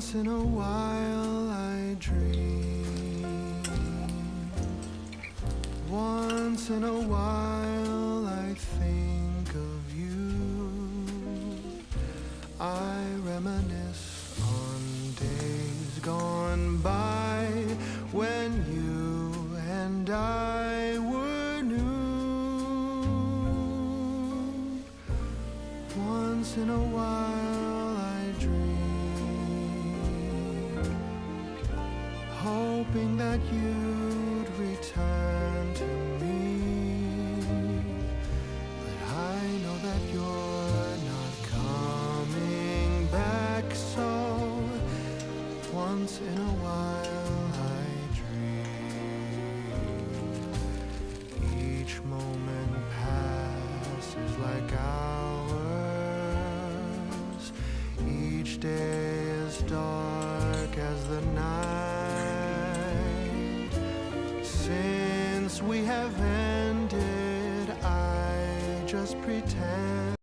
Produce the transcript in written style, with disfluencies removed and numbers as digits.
Once in a while I dream. Once in a while I think of you. I reminisce on days gone by when you and I were new. Once in a while I dream, hoping that you'd return to me. But I know that you're not coming back, so once in a while I dream. Each moment passes like hours. Each day is dark as the night. Since we have ended, I just pretend